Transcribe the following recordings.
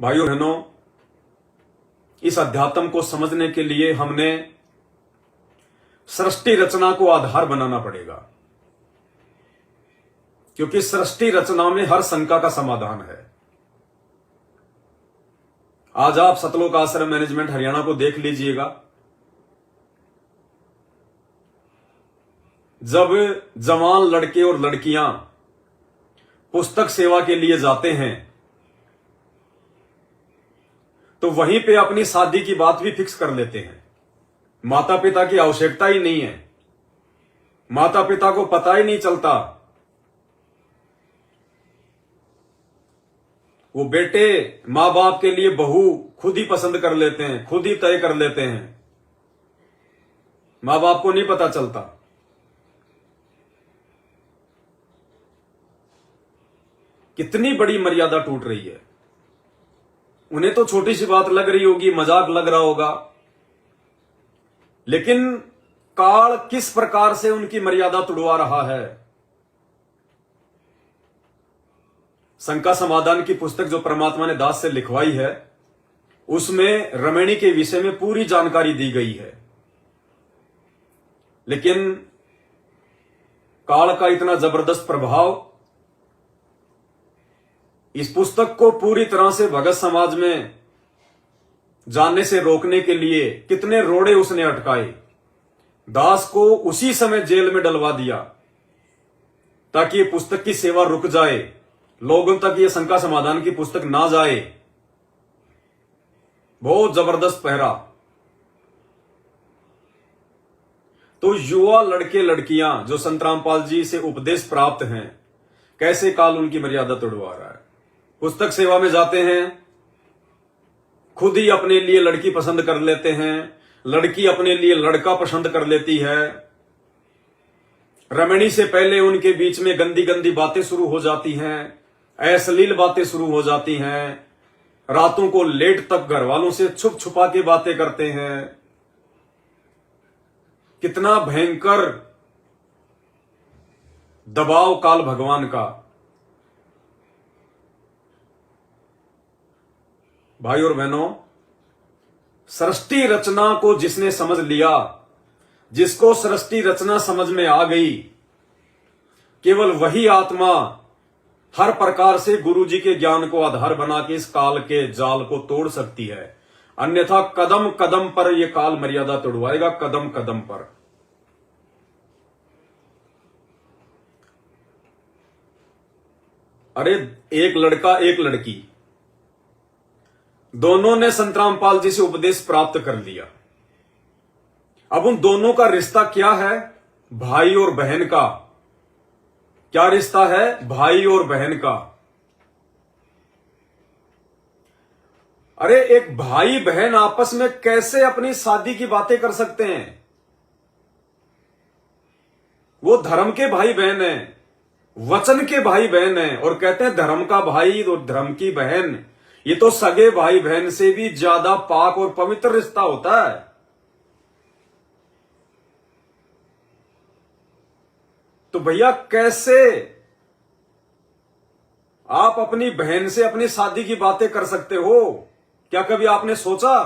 भाइयों बहनों, इस अध्यात्म को समझने के लिए हमने सृष्टि रचना को आधार बनाना पड़ेगा, क्योंकि सृष्टि रचना में हर शंका का समाधान है। आज आप सतलोक आश्रम मैनेजमेंट हरियाणा को देख लीजिएगा। जब जवान लड़के और लड़कियां पुस्तक सेवा के लिए जाते हैं तो वहीं पे अपनी शादी की बात भी फिक्स कर लेते हैं। माता पिता की आवश्यकता ही नहीं है, माता पिता को पता ही नहीं चलता। वो बेटे मां बाप के लिए बहू खुद ही पसंद कर लेते हैं, खुद ही तय कर लेते हैं, मां बाप को नहीं पता चलता। कितनी बड़ी मर्यादा टूट रही है। उन्हें तो छोटी सी बात लग रही होगी, मजाक लग रहा होगा, लेकिन काल किस प्रकार से उनकी मर्यादा तुड़वा रहा है। शंका समाधान की पुस्तक जो परमात्मा ने दास से लिखवाई है, उसमें रमणी के विषय में पूरी जानकारी दी गई है, लेकिन काल का इतना जबरदस्त प्रभाव इस पुस्तक को पूरी तरह से भगत समाज में जानने से रोकने के लिए कितने रोड़े उसने अटकाए। दास को उसी समय जेल में डलवा दिया ताकि ये पुस्तक की सेवा रुक जाए, लोगों तक ये शंका समाधान की पुस्तक ना जाए। बहुत जबरदस्त पहरा। तो युवा लड़के लड़कियां जो संत रामपाल जी से उपदेश प्राप्त हैं, कैसे काल उनकी मर्यादा तोड़वा रहा है। पुस्तक सेवा में जाते हैं, खुद ही अपने लिए लड़की पसंद कर लेते हैं, लड़की अपने लिए लड़का पसंद कर लेती है। रमणी से पहले उनके बीच में गंदी गंदी बातें शुरू हो जाती हैं, अश्लील बातें शुरू हो जाती हैं। रातों को लेट तक घर वालों से छुप छुपा के बातें करते हैं। कितना भयंकर दबाव काल भगवान का। भाई और बहनों, सृष्टि रचना को जिसने समझ लिया, जिसको सृष्टि रचना समझ में आ गई, केवल वही आत्मा हर प्रकार से गुरु जी के ज्ञान को आधार बना के इस काल के जाल को तोड़ सकती है। अन्यथा कदम कदम पर यह काल मर्यादा तोड़वाएगा, कदम कदम पर। अरे एक लड़का एक लड़की दोनों ने संत रामपाल जी से उपदेश प्राप्त कर लिया। अब उन दोनों का रिश्ता क्या है? भाई और बहन का। क्या रिश्ता है? भाई और बहन का। अरे एक भाई बहन आपस में कैसे अपनी शादी की बातें कर सकते हैं? वो धर्म के भाई बहन हैं, वचन के भाई बहन हैं, और कहते हैं धर्म का भाई और धर्म की बहन, ये तो सगे भाई बहन से भी ज्यादा पाक और पवित्र रिश्ता होता है। तो भैया कैसे आप अपनी बहन से अपनी शादी की बातें कर सकते हो? क्या कभी आपने सोचा?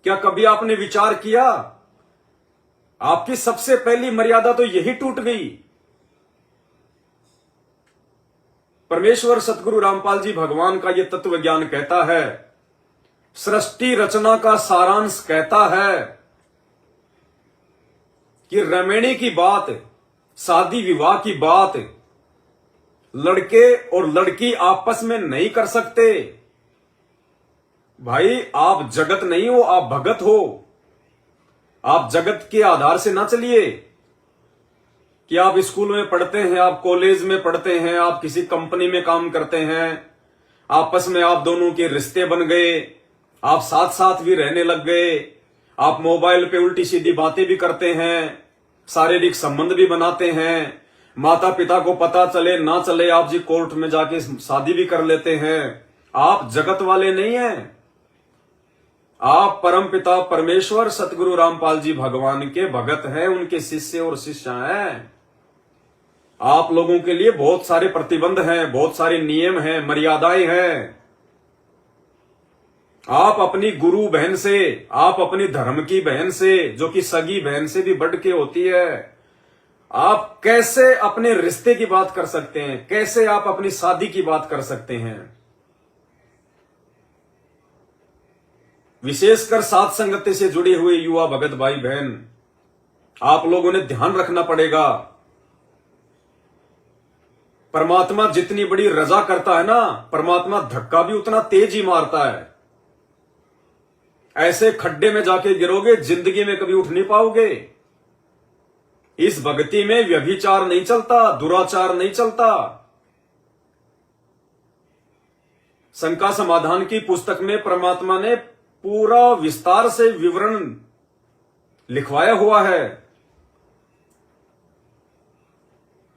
क्या कभी आपने विचार किया? आपकी सबसे पहली मर्यादा तो यही टूट गई। परमेश्वर सतगुरु रामपाल जी भगवान का यह तत्व ज्ञान कहता है, सृष्टि रचना का सारांश कहता है कि रमणी की बात, शादी विवाह की बात लड़के और लड़की आपस में नहीं कर सकते। भाई आप जगत नहीं हो, आप भगत हो। आप जगत के आधार से ना चलिए कि आप स्कूल में पढ़ते हैं, आप कॉलेज में पढ़ते हैं, आप किसी कंपनी में काम करते हैं, आपस में आप दोनों के रिश्ते बन गए, आप साथ साथ भी रहने लग गए, आप मोबाइल पे उल्टी सीधी बातें भी करते हैं, शारीरिक संबंध भी बनाते हैं, माता पिता को पता चले ना चले आप जी कोर्ट में जाके शादी भी कर लेते हैं। आप जगत वाले नहीं हैं, आप परम पिता परमेश्वर सतगुरु रामपाल जी भगवान के भगत हैं, उनके शिष्य और शिष्या हैं। आप लोगों के लिए बहुत सारे प्रतिबंध हैं, बहुत सारे नियम हैं, मर्यादाएं हैं। आप अपनी गुरु बहन से, आप अपनी धर्म की बहन से, जो कि सगी बहन से भी बढ़ के होती है, आप कैसे अपने रिश्ते की बात कर सकते हैं? कैसे आप अपनी शादी की बात कर सकते हैं? विशेषकर साध संगति से जुड़े हुए युवा भगत भाई बहन, आप लोगों ने ध्यान रखना पड़ेगा। परमात्मा जितनी बड़ी रजा करता है ना, परमात्मा धक्का भी उतना तेज ही मारता है। ऐसे खड्डे में जाके गिरोगे, जिंदगी में कभी उठ नहीं पाओगे। इस भक्ति में व्यभिचार नहीं चलता, दुराचार नहीं चलता। शंका समाधान की पुस्तक में परमात्मा ने पूरा विस्तार से विवरण लिखवाया हुआ है।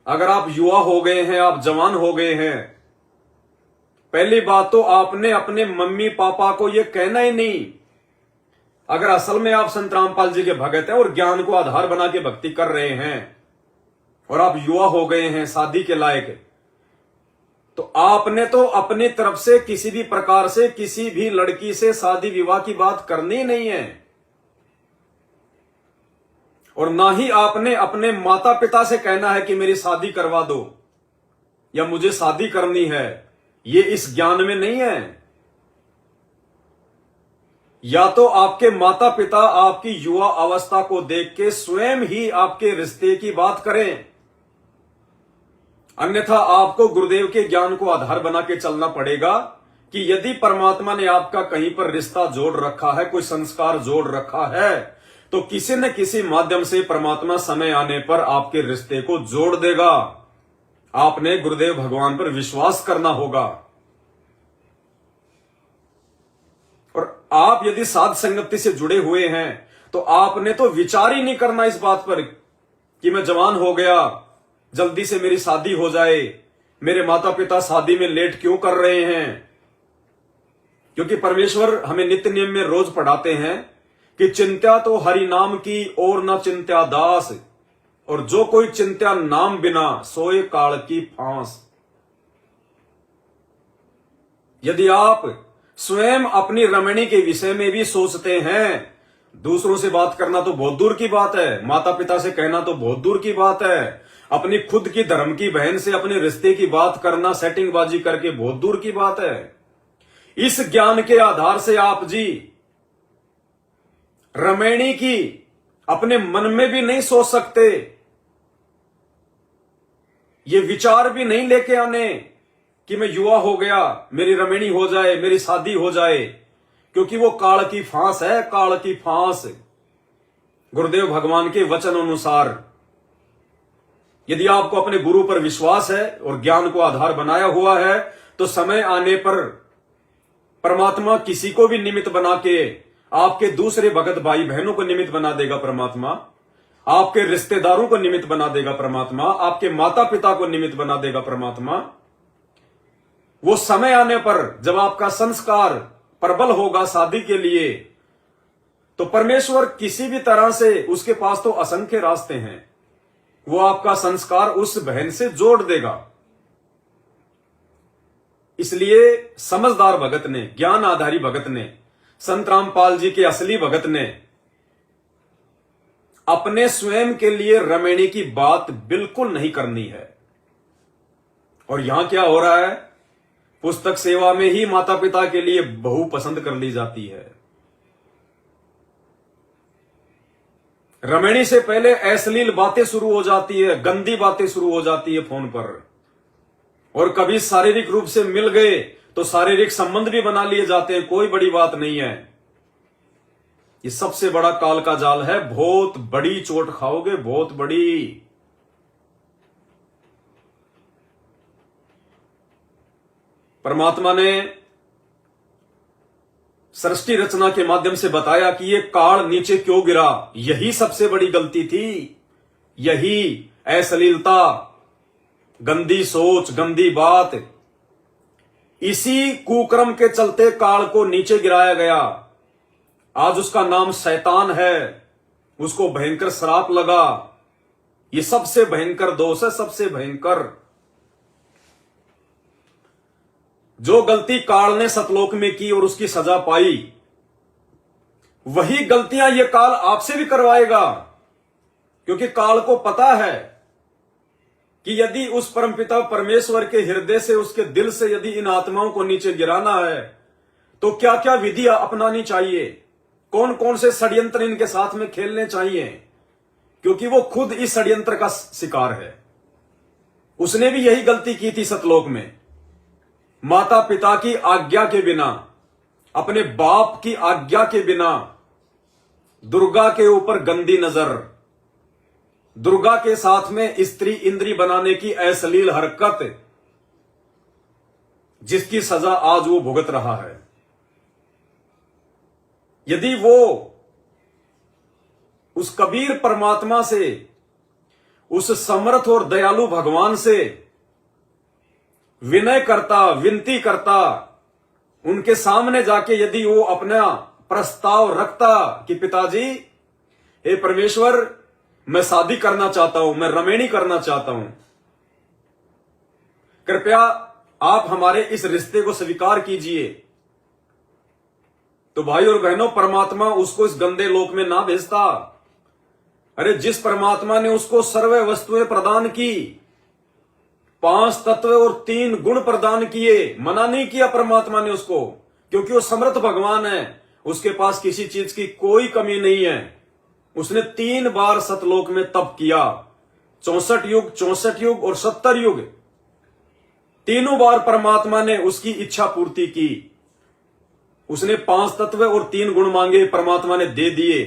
अगर आप युवा हो गए हैं, आप जवान हो गए हैं, पहली बात तो आपने अपने मम्मी पापा को यह कहना ही नहीं। अगर असल में आप संत रामपाल जी के भगत हैं और ज्ञान को आधार बना के भक्ति कर रहे हैं और आप युवा हो गए हैं शादी के लायक, तो आपने तो अपनी तरफ से किसी भी प्रकार से किसी भी लड़की से शादी विवाह की बात करनी नहीं है। और ना ही आपने अपने माता पिता से कहना है कि मेरी शादी करवा दो या मुझे शादी करनी है। ये इस ज्ञान में नहीं है। या तो आपके माता पिता आपकी युवा अवस्था को देख के स्वयं ही आपके रिश्ते की बात करें, अन्यथा आपको गुरुदेव के ज्ञान को आधार बना के चलना पड़ेगा कि यदि परमात्मा ने आपका कहीं पर रिश्ता जोड़ रखा है, कोई संस्कार जोड़ रखा है, तो किसी न किसी माध्यम से परमात्मा समय आने पर आपके रिश्ते को जोड़ देगा। आपने गुरुदेव भगवान पर विश्वास करना होगा। और आप यदि साध संगति से जुड़े हुए हैं तो आपने तो विचार ही नहीं करना इस बात पर कि मैं जवान हो गया, जल्दी से मेरी शादी हो जाए, मेरे माता पिता शादी में लेट क्यों कर रहे हैं। क्योंकि परमेश्वर हमें नित्य नियम में रोज पढ़ाते हैं कि चिंत्या तो हरि नाम की और न चिंत्या दास, और जो कोई चिंत्या नाम बिना सोए काल की फांस। यदि आप स्वयं अपनी रमणी के विषय में भी सोचते हैं, दूसरों से बात करना तो बहुत दूर की बात है, माता पिता से कहना तो बहुत दूर की बात है, अपनी खुद की धर्म की बहन से अपने रिश्ते की बात करना सेटिंगबाजी करके बहुत दूर की बात है। इस ज्ञान के आधार से आप जी रमणी की अपने मन में भी नहीं सोच सकते, ये विचार भी नहीं लेके आने कि मैं युवा हो गया, मेरी रमणी हो जाए, मेरी शादी हो जाए, क्योंकि वो काल की फांस है, काल की फांस। गुरुदेव भगवान के वचन अनुसार यदि आपको अपने गुरु पर विश्वास है और ज्ञान को आधार बनाया हुआ है, तो समय आने पर परमात्मा किसी को भी निमित्त बना के, आपके दूसरे भगत भाई बहनों को निमित्त बना देगा परमात्मा, आपके रिश्तेदारों को निमित्त बना देगा परमात्मा, आपके माता पिता को निमित्त बना देगा परमात्मा। वो समय आने पर जब आपका संस्कार प्रबल होगा शादी के लिए, तो परमेश्वर किसी भी तरह से, उसके पास तो असंख्य रास्ते हैं, वो आपका संस्कार उस बहन से जोड़ देगा। इसलिए समझदार भगत ने, ज्ञान आधारी भगत ने, संत रामपाल जी के असली भगत ने अपने स्वयं के लिए रमणी की बात बिल्कुल नहीं करनी है। और यहां क्या हो रहा है, पुस्तक सेवा में ही माता पिता के लिए बहू पसंद कर ली जाती है। रमणी से पहले अश्लील बातें शुरू हो जाती है, गंदी बातें शुरू हो जाती है फोन पर, और कभी शारीरिक रूप से मिल गए तो शारीरिक संबंध भी बना लिए जाते हैं, कोई बड़ी बात नहीं है। ये सबसे बड़ा काल का जाल है, बहुत बड़ी चोट खाओगे, बहुत बड़ी। परमात्मा ने सृष्टि रचना के माध्यम से बताया कि ये काल नीचे क्यों गिरा, यही सबसे बड़ी गलती थी, यही अश्लीलता, गंदी सोच, गंदी बात, इसी कुक्रम के चलते काल को नीचे गिराया गया। आज उसका नाम शैतान है, उसको भयंकर श्राप लगा। ये सबसे भयंकर दोष है, सबसे भयंकर। जो गलती काल ने सतलोक में की और उसकी सजा पाई, वही गलतियां ये काल आपसे भी करवाएगा। क्योंकि काल को पता है कि यदि उस परमपिता परमेश्वर के हृदय से, उसके दिल से यदि इन आत्माओं को नीचे गिराना है तो क्या क्या विधियां अपनानी चाहिए, कौन कौन से षड्यंत्र इनके साथ में खेलने चाहिए, क्योंकि वो खुद इस षड्यंत्र का शिकार है। उसने भी यही गलती की थी सतलोक में। माता पिता की आज्ञा के बिना, अपने बाप की आज्ञा के बिना दुर्गा के ऊपर गंदी नजर, दुर्गा के साथ में स्त्री इंद्री बनाने की अश्लील हरकत, जिसकी सजा आज वो भुगत रहा है। यदि वो उस कबीर परमात्मा से, उस समर्थ और दयालु भगवान से विनय करता, विनती करता, उनके सामने जाके यदि वो अपना प्रस्ताव रखता कि पिताजी, हे परमेश्वर, मैं शादी करना चाहता हूं, मैं रमेणी करना चाहता हूं, कृपया आप हमारे इस रिश्ते को स्वीकार कीजिए, तो भाई और बहनों, परमात्मा उसको इस गंदे लोक में ना भेजता। अरे जिस परमात्मा ने उसको सर्व वस्तुएं प्रदान की, 5 तत्व और 3 गुण प्रदान किए, मना नहीं किया परमात्मा ने उसको, क्योंकि वो समर्थ भगवान है, उसके पास किसी चीज की कोई कमी नहीं है। उसने 3 बार सतलोक में तप किया, 64 युग, 64 युग और 70 युग, तीनों बार परमात्मा ने उसकी इच्छा पूर्ति की। उसने 5 तत्व और 3 गुण मांगे, परमात्मा ने दे दिए।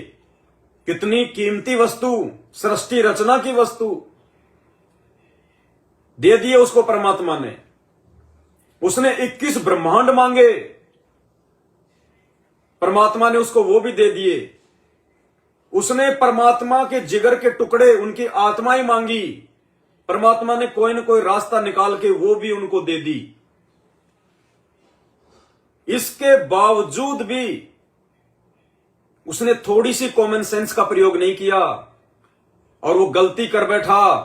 कितनी कीमती वस्तु, सृष्टि रचना की वस्तु दे दिए उसको परमात्मा ने। उसने 21 ब्रह्मांड मांगे, परमात्मा ने उसको वो भी दे दिए। उसने परमात्मा के जिगर के टुकड़े, उनकी आत्माएं मांगी, परमात्मा ने कोई न कोई रास्ता निकाल के वो भी उनको दे दी। इसके बावजूद भी उसने थोड़ी सी कॉमन सेंस का प्रयोग नहीं किया और वो गलती कर बैठा।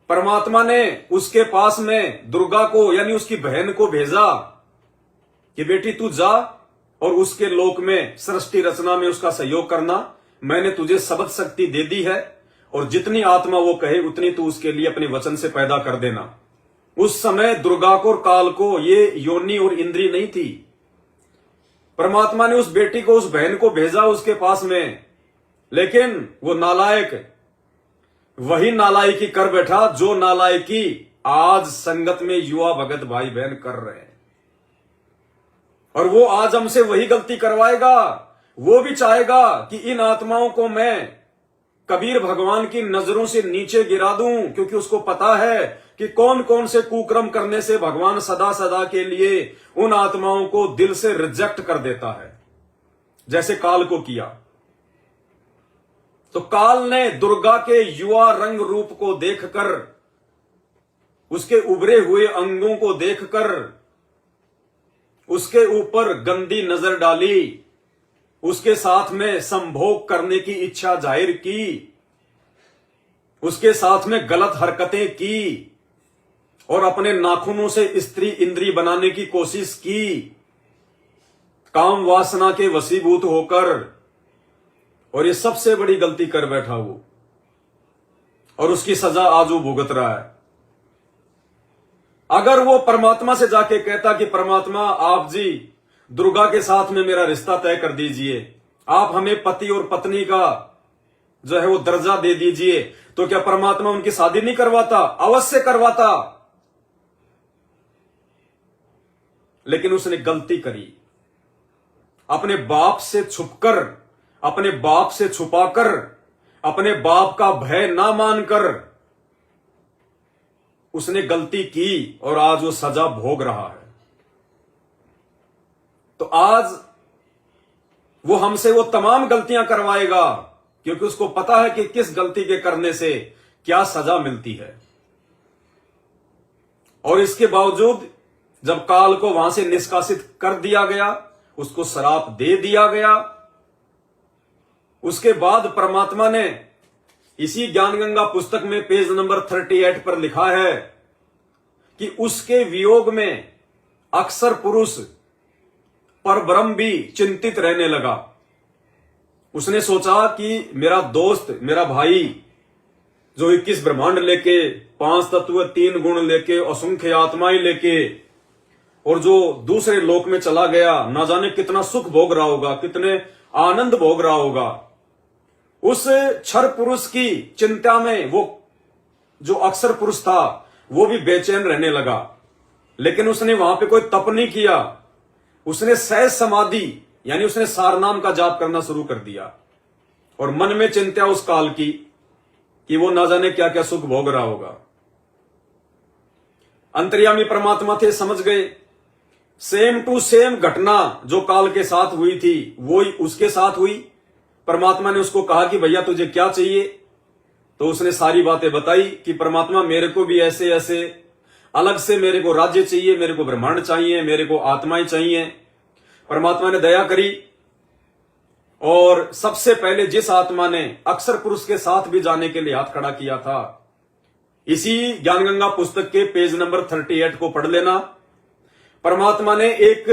परमात्मा ने उसके पास में दुर्गा को, यानी उसकी बहन को भेजा कि बेटी तू जा और उसके लोक में, सृष्टि रचना में उसका सहयोग करना। मैंने तुझे शब्द शक्ति दे दी है और जितनी आत्मा वो कहे उतनी तू उसके लिए अपने वचन से पैदा कर देना। उस समय दुर्गा को और काल को ये योनि और इंद्री नहीं थी। परमात्मा ने उस बेटी को, उस बहन को भेजा उसके पास में, लेकिन वो नालायक वही नालायकी कर बैठा जो नालायकी आज संगत में युवा भगत भाई बहन कर रहे हैं। और वो आज हमसे वही गलती करवाएगा। वो भी चाहेगा कि इन आत्माओं को मैं कबीर भगवान की नजरों से नीचे गिरा दूं, क्योंकि उसको पता है कि कौन कौन से कुकर्म करने से भगवान सदा सदा के लिए उन आत्माओं को दिल से रिजेक्ट कर देता है, जैसे काल को किया। तो काल ने दुर्गा के युवा रंग रूप को देखकर, उसके उभरे हुए अंगों को देखकर उसके ऊपर गंदी नजर डाली, उसके साथ में संभोग करने की इच्छा जाहिर की, उसके साथ में गलत हरकतें की और अपने नाखूनों से स्त्री इंद्री बनाने की कोशिश की, काम वासना के वशीभूत होकर। और ये सबसे बड़ी गलती कर बैठा वो, और उसकी सजा आज वो भुगत रहा है। अगर वो परमात्मा से जाके कहता कि परमात्मा, आप जी दुर्गा के साथ में मेरा रिश्ता तय कर दीजिए, आप हमें पति और पत्नी का जो है वो दर्जा दे दीजिए, तो क्या परमात्मा उनकी शादी नहीं करवाता? अवश्य करवाता। लेकिन उसने गलती करी, अपने बाप से छुपकर, अपने बाप से छुपाकर, अपने बाप का भय ना मानकर उसने गलती की और आज वो सजा भोग रहा है। तो आज वो हमसे वो तमाम गलतियां करवाएगा, क्योंकि उसको पता है कि किस गलती के करने से क्या सजा मिलती है। और इसके बावजूद जब काल को वहां से निष्कासित कर दिया गया, उसको श्राप दे दिया गया, उसके बाद परमात्मा ने इसी ज्ञानगंगा पुस्तक में पेज नंबर 38 पर लिखा है कि उसके वियोग में अक्षर पुरुष पर ब्रह्म भी चिंतित रहने लगा। उसने सोचा कि मेरा दोस्त, मेरा भाई जो 21 ब्रह्मांड लेके, 5 तत्व, 3 गुण लेके, असंख्य आत्माएं लेके, और जो दूसरे लोक में चला गया, ना जाने कितना सुख भोग रहा होगा, कितने आनंद भोग रहा होगा। उस क्षर पुरुष की चिंता में वो जो अक्षर पुरुष था वो भी बेचैन रहने लगा। लेकिन उसने वहां पे कोई तप नहीं किया। उसने सहज समाधि यानी उसने सारनाम का जाप करना शुरू कर दिया और मन में चिंता उस काल की कि वो ना जाने क्या क्या सुख भोग रहा होगा। अंतर्यामी परमात्मा थे, समझ गए। सेम टू सेम घटना जो काल के साथ हुई थी वो ही उसके साथ हुई। परमात्मा ने उसको कहा कि भैया तुझे क्या चाहिए, तो उसने सारी बातें बताई कि परमात्मा मेरे को भी ऐसे ऐसे अलग से, मेरे को राज्य चाहिए, मेरे को ब्रह्मांड चाहिए, मेरे को आत्माएं चाहिए। परमात्मा ने दया करी और सबसे पहले जिस आत्मा ने अक्षर पुरुष के साथ भी जाने के लिए हाथ खड़ा किया था, इसी ज्ञानगंगा पुस्तक के पेज नंबर 38 को पढ़ लेना। परमात्मा ने एक,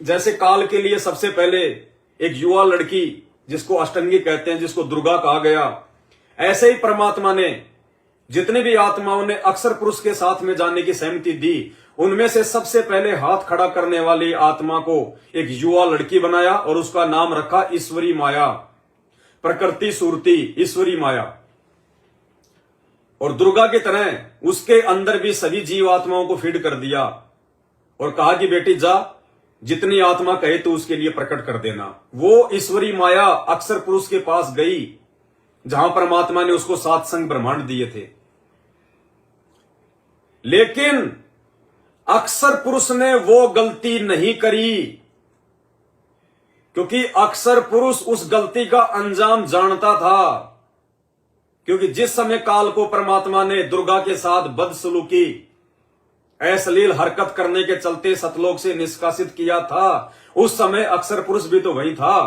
जैसे काल के लिए सबसे पहले एक युवा लड़की जिसको अष्टंगी कहते हैं, जिसको दुर्गा कहा गया, ऐसे ही परमात्मा ने जितने भी आत्माओं ने अक्षर पुरुष के साथ में जाने की सहमति दी, उनमें से सबसे पहले हाथ खड़ा करने वाली आत्मा को एक युवा लड़की बनाया और उसका नाम रखा ईश्वरी माया, प्रकृति सूरती ईश्वरी माया। और दुर्गा की तरह उसके अंदर भी सभी जीव आत्माओं को फीड कर दिया और कहा कि बेटी जा, जितनी आत्मा कहे तो उसके लिए प्रकट कर देना। वो ईश्वरी माया अक्षर पुरुष के पास गई जहां परमात्मा ने उसको 7 संग ब्रह्मांड दिए थे। लेकिन अक्षर पुरुष ने वो गलती नहीं करी, क्योंकि अक्षर पुरुष उस गलती का अंजाम जानता था। क्योंकि जिस समय काल को परमात्मा ने दुर्गा के साथ बदसलूकी, अश्लील हरकत करने के चलते सतलोक से निष्कासित किया था, उस समय अक्षर पुरुष भी तो वही था,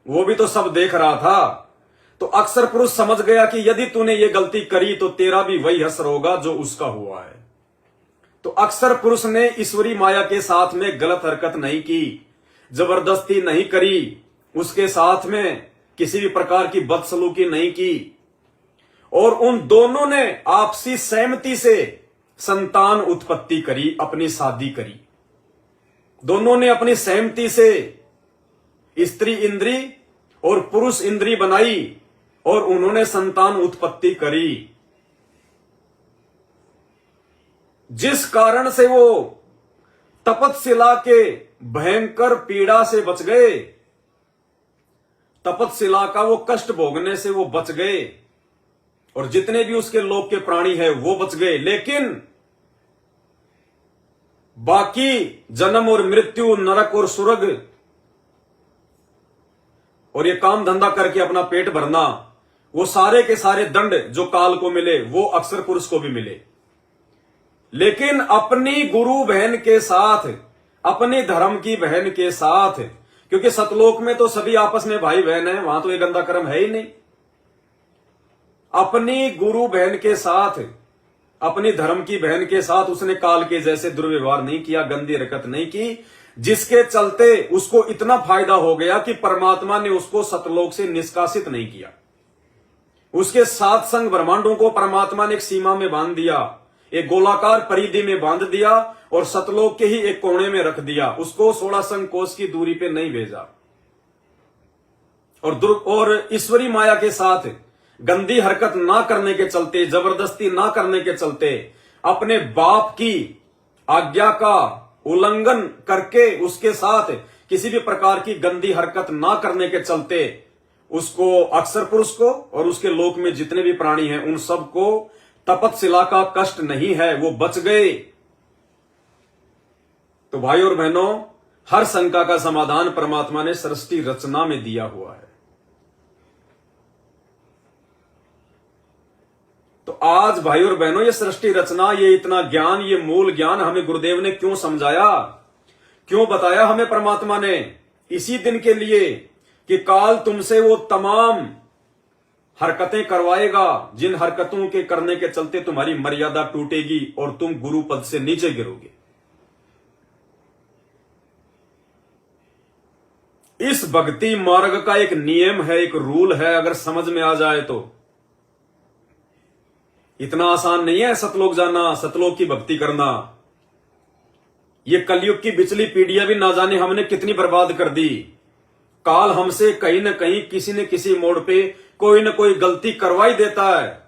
वो भी तो सब देख रहा था। तो अक्षर पुरुष समझ गया कि यदि तूने ये गलती करी तो तेरा भी वही असर होगा जो उसका हुआ है। तो अक्षर पुरुष ने ईश्वरी माया के साथ में गलत हरकत नहीं की, जबरदस्ती नहीं करी, उसके साथ में किसी भी प्रकार की बदसलूकी नहीं की, और उन दोनों ने आपसी सहमति से संतान उत्पत्ति करी, अपनी शादी करी। दोनों ने अपनी सहमति से स्त्री इंद्री और पुरुष इंद्री बनाई और उन्होंने संतान उत्पत्ति करी, जिस कारण से वो तपतशिला के भयंकर पीड़ा से बच गए। तपतशिला का वो कष्ट भोगने से वो बच गए और जितने भी उसके लोक के प्राणी हैं वो बच गए। लेकिन बाकी जन्म और मृत्यु, नरक और स्वर्ग और ये काम धंधा करके अपना पेट भरना, वो सारे के सारे दंड जो काल को मिले वो अक्षर पुरुष को भी मिले। लेकिन अपनी गुरु बहन के साथ, अपनी धर्म की बहन के साथ, क्योंकि सतलोक में तो सभी आपस में भाई बहन है, वहां तो ये गंदा कर्म है ही नहीं। अपनी गुरु बहन के साथ, अपनी धर्म की बहन के साथ उसने काल के जैसे दुर्व्यवहार नहीं किया, गंदी हरकत नहीं की, जिसके चलते उसको इतना फायदा हो गया कि परमात्मा ने उसको सतलोक से निष्कासित नहीं किया। उसके 7 संग ब्रह्मांडों को परमात्मा ने एक सीमा में बांध दिया, एक गोलाकार परिधि में बांध दिया और सतलोक के ही एक कोने में रख दिया। उसको 16 संग कोस की दूरी पे नहीं भेजा। और ईश्वरी माया के साथ गंदी हरकत ना करने के चलते, जबरदस्ती ना करने के चलते, अपने बाप की आज्ञा का उल्लंघन करके उसके साथ किसी भी प्रकार की गंदी हरकत ना करने के चलते उसको, अक्षर पुरुष को और उसके लोक में जितने भी प्राणी हैं उन सबको तपतशिला का कष्ट नहीं है, वो बच गए। तो भाई और बहनों, हर शंका का समाधान परमात्मा ने सृष्टि रचना में दिया हुआ है। तो आज भाई और बहनों, ये सृष्टि रचना, ये इतना ज्ञान, ये मूल ज्ञान हमें गुरुदेव ने क्यों समझाया, क्यों बताया हमें परमात्मा ने? इसी दिन के लिए कि काल तुमसे वो तमाम हरकतें करवाएगा जिन हरकतों के करने के चलते तुम्हारी मर्यादा टूटेगी और तुम गुरु पद से नीचे गिरोगे। इस भक्ति मार्ग का एक नियम है, एक रूल है, अगर समझ में आ जाए तो। इतना आसान नहीं है सतलोक जाना, सतलोक की भक्ति करना। ये कलयुग की बिचली पीढ़ियां भी ना जाने हमने कितनी बर्बाद कर दी। काल हमसे कहीं न कहीं किसी न किसी मोड़ पे कोई न कोई गलती करवा ही देता है।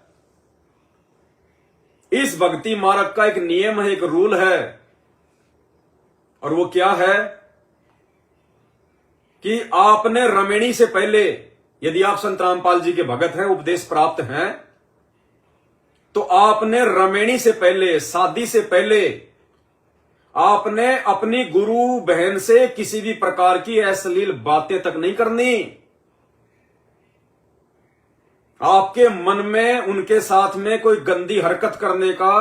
इस भक्ति मार्ग का एक नियम है, एक रूल है, और वो क्या है कि आपने रमेणी से पहले, यदि आप संत रामपाल जी के भगत हैं, उपदेश प्राप्त हैं, तो आपने रमेणी से पहले, शादी से पहले आपने अपनी गुरु बहन से किसी भी प्रकार की अश्लील बातें तक नहीं करनी। आपके मन में उनके साथ में कोई गंदी हरकत करने का,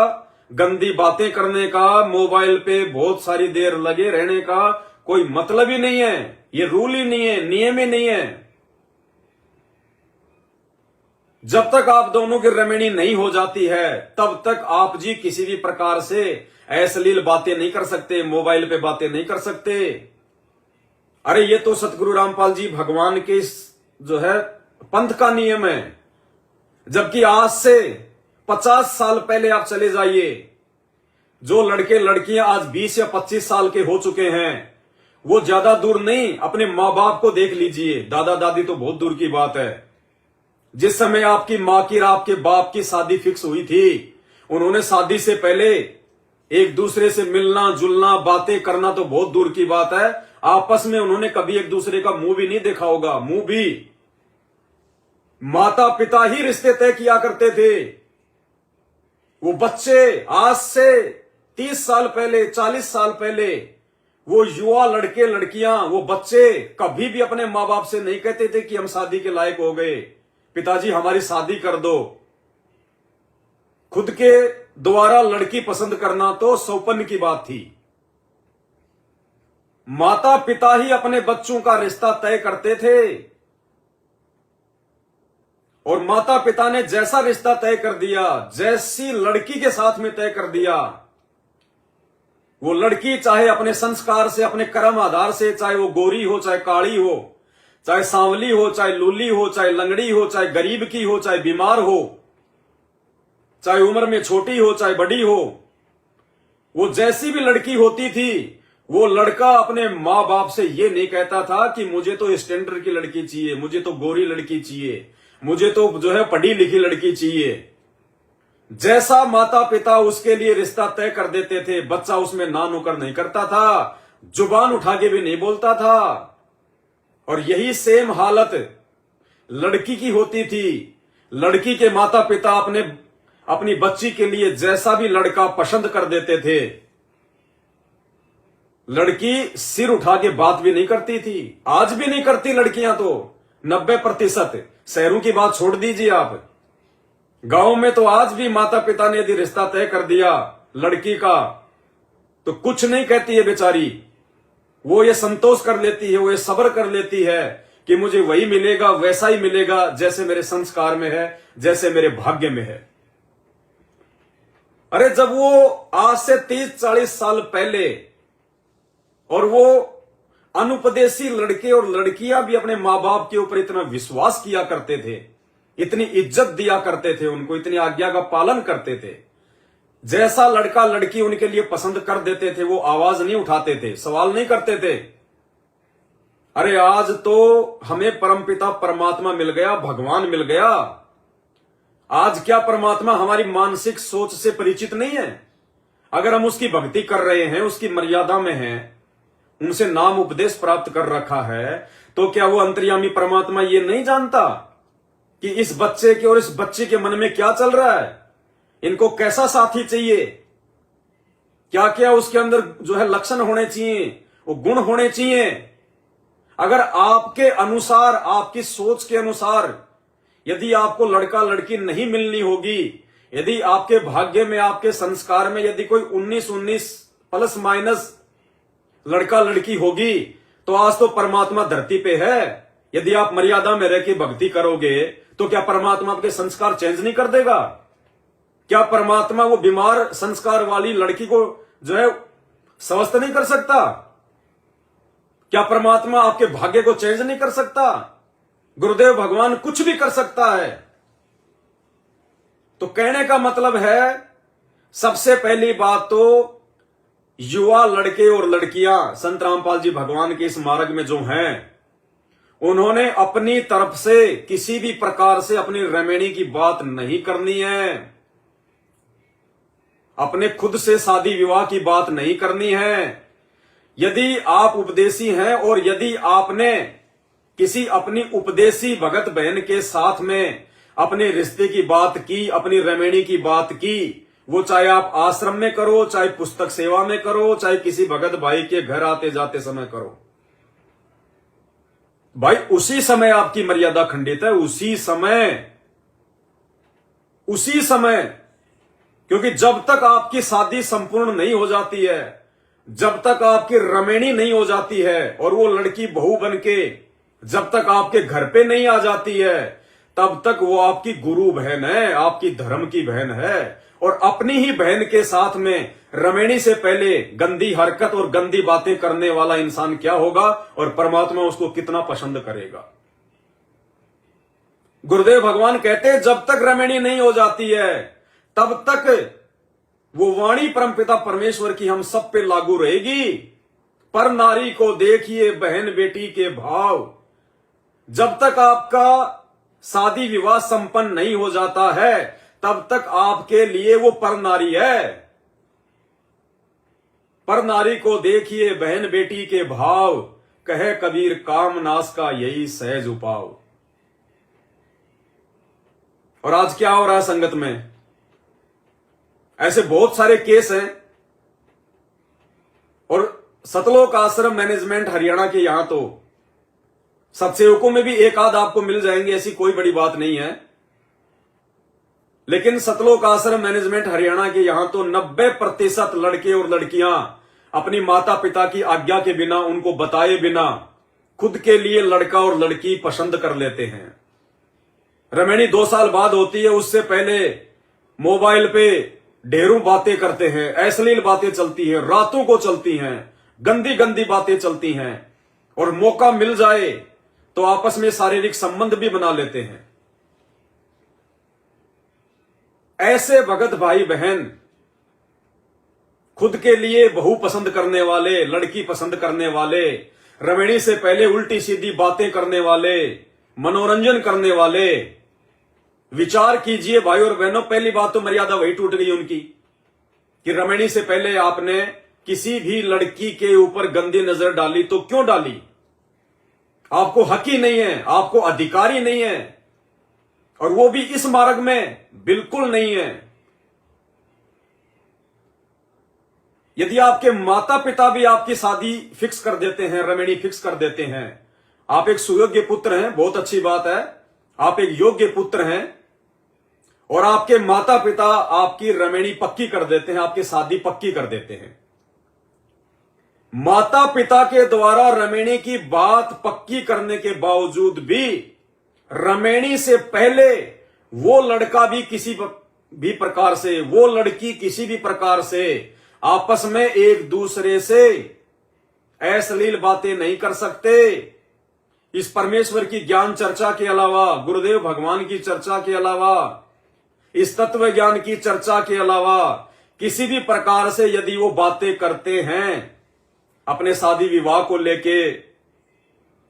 गंदी बातें करने का, मोबाइल पे बहुत सारी देर लगे रहने का कोई मतलब ही नहीं है। ये रूल ही नहीं है, नियम ही नहीं है। जब तक आप दोनों की रमेणी नहीं हो जाती है, तब तक आप जी किसी भी प्रकार से अश्लील बातें नहीं कर सकते, मोबाइल पे बातें नहीं कर सकते। अरे ये तो सतगुरु रामपाल जी भगवान के जो है पंथ का नियम है। जबकि आज से 50 साल पहले आप चले जाइए, जो लड़के लड़कियां आज 20 या 25 साल के हो चुके हैं, वो ज्यादा दूर नहीं, अपने मां बाप को देख लीजिए। दादा दादी तो बहुत दूर की बात है। जिस समय आपकी मां की और आपके बाप की शादी फिक्स हुई थी, उन्होंने शादी से पहले एक दूसरे से मिलना जुलना, बातें करना तो बहुत दूर की बात है, आपस में उन्होंने कभी एक दूसरे का मुंह भी नहीं देखा होगा। मुंह भी माता पिता ही रिश्ते तय किया करते थे। वो बच्चे आज से 30 साल पहले, 40 साल पहले, वो युवा लड़के लड़कियां, वो बच्चे कभी भी अपने मां बाप से नहीं कहते थे कि हम शादी के लायक हो गए, पिताजी हमारी शादी कर दो। खुद के द्वारा लड़की पसंद करना तो सौपन की बात थी। माता पिता ही अपने बच्चों का रिश्ता तय करते थे, और माता पिता ने जैसा रिश्ता तय कर दिया, जैसी लड़की के साथ में तय कर दिया, वो लड़की चाहे अपने संस्कार से, अपने कर्म आधार से, चाहे वो गोरी हो, चाहे काली हो, चाहे सांवली हो, चाहे लूली हो, चाहे लंगड़ी हो, चाहे गरीब की हो, चाहे बीमार हो, चाहे उम्र में छोटी हो, चाहे बड़ी हो, वो जैसी भी लड़की होती थी, वो लड़का अपने मां बाप से ये नहीं कहता था कि मुझे तो स्टैंडर्ड की लड़की चाहिए, मुझे तो गोरी लड़की चाहिए, मुझे तो जो है पढ़ी लिखी लड़की चाहिए। जैसा माता पिता उसके लिए रिश्ता तय कर देते थे, बच्चा उसमें ना नुकर नहीं करता था, जुबान उठा के भी नहीं बोलता था। और यही सेम हालत लड़की की होती थी। लड़की के माता पिता अपनी बच्ची के लिए जैसा भी लड़का पसंद कर देते थे, लड़की सिर उठा के बात भी नहीं करती थी। आज भी नहीं करती लड़कियां तो 90%। शहरों की बात छोड़ दीजिए आप, गांव में तो आज भी माता पिता ने यदि रिश्ता तय कर दिया लड़की का, तो कुछ नहीं कहती है बेचारी। वो ये संतोष कर लेती है, वो ये सब्र कर लेती है कि मुझे वही मिलेगा, वैसा ही मिलेगा जैसे मेरे संस्कार में है, जैसे मेरे भाग्य में है। अरे जब वो आज से 30-40 साल पहले, और वो अनुपदेशी लड़के और लड़कियां भी अपने मां बाप के ऊपर इतना विश्वास किया करते थे, इतनी इज्जत दिया करते थे उनको, इतनी आज्ञा का पालन करते थे, जैसा लड़का लड़की उनके लिए पसंद कर देते थे, वो आवाज नहीं उठाते थे, सवाल नहीं करते थे। अरे आज तो हमें परमपिता परमात्मा मिल गया, भगवान मिल गया। आज क्या परमात्मा हमारी मानसिक सोच से परिचित नहीं है? अगर हम उसकी भक्ति कर रहे हैं, उसकी मर्यादा में हैं, उनसे नाम उपदेश प्राप्त कर रखा है, तो क्या वो अंतर्यामी परमात्मा ये नहीं जानता कि इस बच्चे के और इस बच्ची के मन में क्या चल रहा है, इनको कैसा साथी चाहिए, क्या क्या उसके अंदर जो है लक्षण होने चाहिए, वो गुण होने चाहिए। अगर आपके अनुसार, आपकी सोच के अनुसार यदि आपको लड़का लड़की नहीं मिलनी होगी, यदि आपके भाग्य में, आपके संस्कार में यदि कोई 19-19 प्लस माइनस लड़का लड़की होगी, तो आज तो परमात्मा धरती पे है। यदि आप मर्यादा में रह के भक्ति करोगे, तो क्या परमात्मा आपके संस्कार चेंज नहीं कर देगा? क्या परमात्मा वो बीमार संस्कार वाली लड़की को जो है स्वस्थ नहीं कर सकता? क्या परमात्मा आपके भाग्य को चेंज नहीं कर सकता? गुरुदेव भगवान कुछ भी कर सकता है। तो कहने का मतलब है, सबसे पहली बात तो युवा लड़के और लड़कियां संत रामपाल जी भगवान के इस मार्ग में जो हैं, उन्होंने अपनी तरफ से किसी भी प्रकार से अपनी रमैनी की बात नहीं करनी है, अपने खुद से शादी विवाह की बात नहीं करनी है। यदि आप उपदेशी हैं और यदि आपने किसी अपनी उपदेशी भगत बहन के साथ में अपने रिश्ते की बात की, अपनी रमैनी की बात की, वो चाहे आप आश्रम में करो, चाहे पुस्तक सेवा में करो, चाहे किसी भगत भाई के घर आते जाते समय करो, भाई उसी समय आपकी मर्यादा खंडित है, उसी समय। क्योंकि जब तक आपकी शादी संपूर्ण नहीं हो जाती है, जब तक आपकी रमैनी नहीं हो जाती है और वो लड़की बहू बन के जब तक आपके घर पे नहीं आ जाती है, तब तक वो आपकी गुरु बहन है, आपकी धर्म की बहन है। और अपनी ही बहन के साथ में रमैनी से पहले गंदी हरकत और गंदी बातें करने वाला इंसान क्या होगा और परमात्मा उसको कितना पसंद करेगा। गुरुदेव भगवान कहते हैं, जब तक रमैनी नहीं हो जाती है तब तक वो वाणी परमपिता परमेश्वर की हम सब पे लागू रहेगी। पर नारी को देखिए बहन बेटी के भाव। जब तक आपका शादी विवाह संपन्न नहीं हो जाता है तब तक आपके लिए वो पर नारी है। पर नारी को देखिए बहन बेटी के भाव, कहे कबीर काम नाश का यही सहज उपाव। और आज क्या हो रहा है संगत में, ऐसे बहुत सारे केस हैं। और सतलोक आश्रम मैनेजमेंट हरियाणा के यहां तो सत्सेवकों में भी एक आध आपको मिल जाएंगे, ऐसी कोई बड़ी बात नहीं है। लेकिन सतलोक आश्रम मैनेजमेंट हरियाणा के यहां तो 90% लड़के और लड़कियां अपनी माता पिता की आज्ञा के बिना, उनको बताए बिना खुद के लिए लड़का और लड़की पसंद कर लेते हैं। रमैनी 2 साल बाद होती है, उससे पहले मोबाइल पे ढेरों बातें करते हैं, अश्लील बातें चलती हैं, रातों को चलती हैं, गंदी गंदी बातें चलती हैं। और मौका मिल जाए तो आपस में शारीरिक संबंध भी बना लेते हैं। ऐसे भगत भाई बहन, खुद के लिए बहू पसंद करने वाले, लड़की पसंद करने वाले, रमैनी से पहले उल्टी सीधी बातें करने वाले, मनोरंजन करने वाले, विचार कीजिए भाई और बहनों, पहली बात तो मर्यादा वही टूट गई उनकी कि रमैनी से पहले आपने किसी भी लड़की के ऊपर गंदी नजर डाली तो क्यों डाली? आपको हक ही नहीं है, आपको अधिकार ही नहीं है, और वो भी इस मार्ग में बिल्कुल नहीं है। यदि आपके माता पिता भी आपकी शादी फिक्स कर देते हैं, रमैनी फिक्स कर देते हैं, आप एक सुयोग्य पुत्र हैं, बहुत अच्छी बात है, आप एक योग्य पुत्र हैं, और आपके माता पिता आपकी रमैनी पक्की कर देते हैं, आपकी शादी पक्की कर देते हैं। माता पिता के द्वारा रमैनी की बात पक्की करने के बावजूद भी रमैनी से पहले वो लड़का भी किसी भी प्रकार से, वो लड़की किसी भी प्रकार से आपस में एक दूसरे से अश्लील बातें नहीं कर सकते। इस परमेश्वर की ज्ञान चर्चा के अलावा, गुरुदेव भगवान की चर्चा के अलावा, इस तत्व ज्ञान की चर्चा के अलावा किसी भी प्रकार से यदि वो बातें करते हैं अपने शादी विवाह को लेके,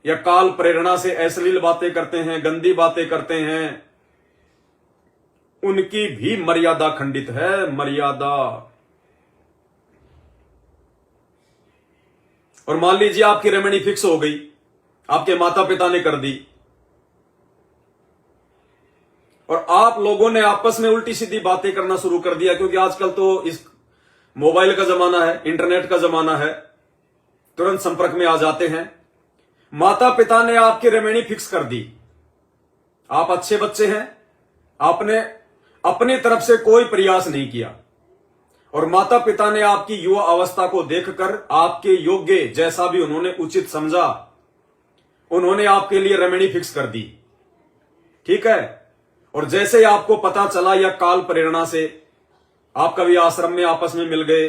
या काल प्रेरणा से अश्लील बातें करते हैं, गंदी बातें करते हैं, उनकी भी मर्यादा खंडित है, मर्यादा। और मान लीजिए आपकी रमैनी फिक्स हो गई, आपके माता पिता ने कर दी, और आप लोगों ने आपस में उल्टी सीधी बातें करना शुरू कर दिया, क्योंकि आजकल तो इस मोबाइल का जमाना है, इंटरनेट का जमाना है, तुरंत संपर्क में आ जाते हैं। माता पिता ने आपकी रमैनी फिक्स कर दी, आप अच्छे बच्चे हैं, आपने अपनी तरफ से कोई प्रयास नहीं किया, और माता पिता ने आपकी युवा अवस्था को देखकर आपके योग्य जैसा भी उन्होंने उचित समझा, उन्होंने आपके लिए रमैनी फिक्स कर दी, ठीक है। और जैसे आपको पता चला, या काल प्रेरणा से आप कभी आश्रम में आपस में मिल गए,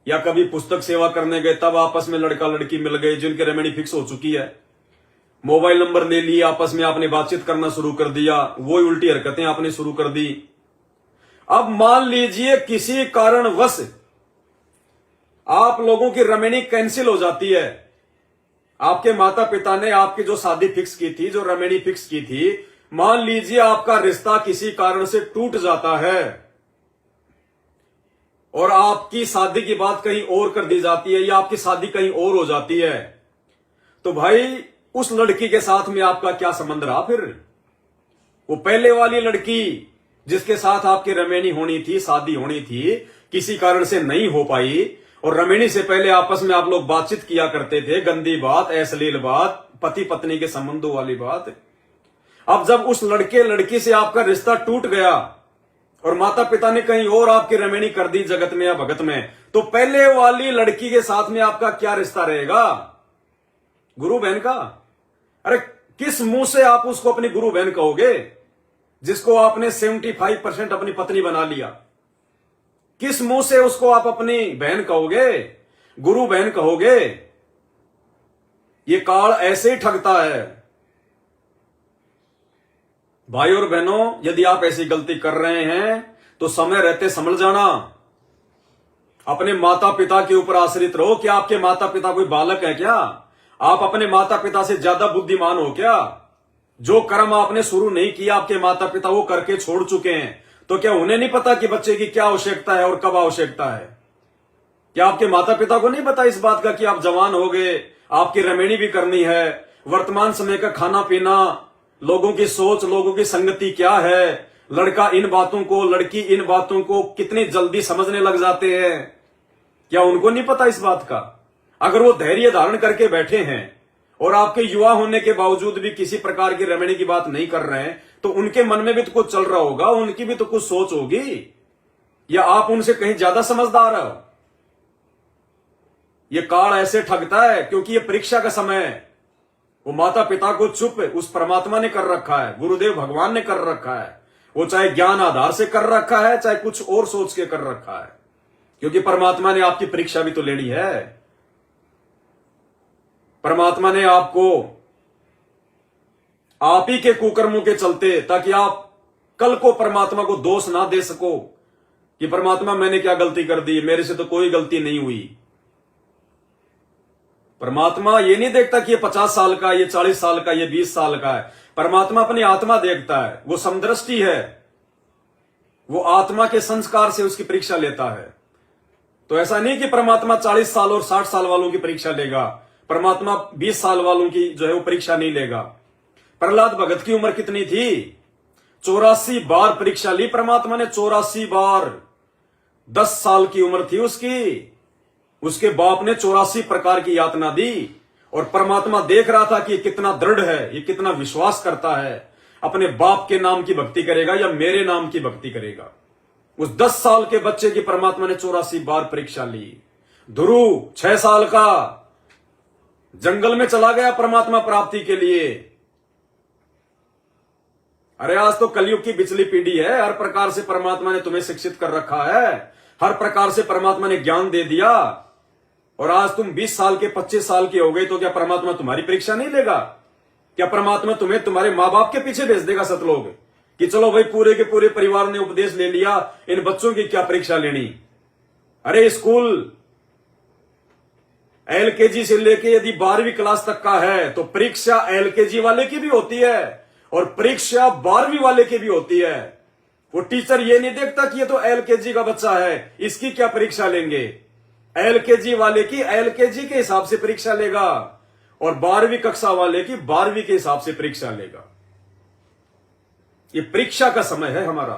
या कभी पुस्तक सेवा करने गए तब आपस में लड़का लड़की मिल गए जिनकी रेमेडी फिक्स हो चुकी है, मोबाइल नंबर ले लिए, आपस में आपने बातचीत करना शुरू कर दिया, वो उल्टी हरकतें आपने शुरू कर दी। अब मान लीजिए किसी कारणवश आप लोगों की रेमेडी कैंसिल हो जाती है, आपके माता पिता ने आपकी जो शादी फिक्स की थी, जो रेमेडी फिक्स की थी, मान लीजिए आपका रिश्ता किसी कारण से टूट जाता है और आपकी शादी की बात कहीं और कर दी जाती है या आपकी शादी कहीं और हो जाती है, तो भाई उस लड़की के साथ में आपका क्या संबंध रहा फिर? वो पहले वाली लड़की जिसके साथ आपकी रमेणी होनी थी, शादी होनी थी, किसी कारण से नहीं हो पाई और रमेणी से पहले आपस में आप लोग बातचीत किया करते थे, गंदी बात, अश्लील बात, पति पत्नी के संबंधों वाली बात। अब जब उस लड़के लड़की से आपका रिश्ता टूट गया और माता पिता ने कहीं और आपकी रमेणी कर दी जगत में या भगत में, तो पहले वाली लड़की के साथ में आपका क्या रिश्ता रहेगा? गुरु बहन का? अरे किस मुंह से आप उसको अपनी गुरु बहन कहोगे जिसको आपने 75% अपनी पत्नी बना लिया? किस मुंह से उसको आप अपनी बहन कहोगे, गुरु बहन कहोगे? ये काल ऐसे ही ठगता है। भाई और बहनों, यदि आप ऐसी गलती कर रहे हैं तो समय रहते संभल जाना। अपने माता पिता के ऊपर आश्रित रहो। क्या आपके माता पिता कोई बालक है क्या? आप अपने माता पिता से ज्यादा बुद्धिमान हो क्या? जो कर्म आपने शुरू नहीं किया आपके माता पिता वो करके छोड़ चुके हैं, तो क्या उन्हें नहीं पता कि बच्चे की क्या आवश्यकता है और कब आवश्यकता है? क्या आपके माता पिता को नहीं पता इस बात का कि आप जवान हो गए, आपकी रमेणी भी करनी है, वर्तमान समय का खाना पीना, लोगों की सोच, लोगों की संगति क्या है, लड़का इन बातों को, लड़की इन बातों को कितनी जल्दी समझने लग जाते हैं? क्या उनको नहीं पता इस बात का? अगर वो धैर्य धारण करके बैठे हैं और आपके युवा होने के बावजूद भी किसी प्रकार की रमणी की बात नहीं कर रहे हैं, तो उनके मन में भी तो कुछ चल रहा होगा, उनकी भी तो कुछ सोच होगी, या आप उनसे कहीं ज्यादा समझदार हो? ये काल ऐसे ठगता है क्योंकि ये परीक्षा का समय है। वो माता पिता को चुप उस परमात्मा ने कर रखा है, गुरुदेव भगवान ने कर रखा है। वो चाहे ज्ञान आधार से कर रखा है, चाहे कुछ और सोच के कर रखा है, क्योंकि परमात्मा ने आपकी परीक्षा भी तो लेनी है। परमात्मा ने आपको आप ही के कुकर्मों के चलते, ताकि आप कल को परमात्मा को दोष ना दे सको कि परमात्मा मैंने क्या गलती कर दी, मेरे से तो कोई गलती नहीं हुई। परमात्मा ये नहीं देखता कि ये 50 साल का, ये 40 साल का, ये 20 साल का है। परमात्मा अपनी आत्मा देखता है, वो समदृष्टि है, वो आत्मा के संस्कार से उसकी परीक्षा लेता है। तो ऐसा नहीं कि परमात्मा 40 साल और 60 साल वालों की परीक्षा लेगा, परमात्मा 20 साल वालों की जो है वो परीक्षा नहीं लेगा। प्रहलाद भगत की उम्र कितनी थी? 84 बार परीक्षा ली परमात्मा ने, 84 बार। 10 साल की उम्र थी उसकी, उसके बाप ने 84 प्रकार की यातना दी और परमात्मा देख रहा था कि ये कितना दृढ़ है, ये कितना विश्वास करता है, अपने बाप के नाम की भक्ति करेगा या मेरे नाम की भक्ति करेगा। उस 10 साल के बच्चे की परमात्मा ने 84 बार परीक्षा ली। ध्रुव 6 साल का जंगल में चला गया परमात्मा प्राप्ति के लिए। अरे आज तो कलयुग की बिचली पीढ़ी है, हर प्रकार से परमात्मा ने तुम्हें शिक्षित कर रखा है, हर प्रकार से परमात्मा ने ज्ञान दे दिया, और आज तुम 20 साल के 25 साल के हो गए, तो क्या परमात्मा तुम्हारी परीक्षा नहीं लेगा? क्या परमात्मा तुम्हें तुम्हारे मां बाप के पीछे भेज देगा सतलोक कि चलो भाई पूरे के पूरे परिवार ने उपदेश ले लिया, इन बच्चों की क्या परीक्षा लेनी? अरे स्कूल एलकेजी से लेके यदि 12वीं क्लास तक का है तो परीक्षा एलकेजी वाले की भी होती है और परीक्षा 12वीं वाले की भी होती है। वो टीचर ये नहीं देखता कि ये तो एलकेजी का बच्चा है, इसकी क्या परीक्षा लेंगे। एलकेजी वाले की एलकेजी के हिसाब से परीक्षा लेगा और 12वीं कक्षा वाले की 12वीं के हिसाब से परीक्षा लेगा। ये परीक्षा का समय है हमारा।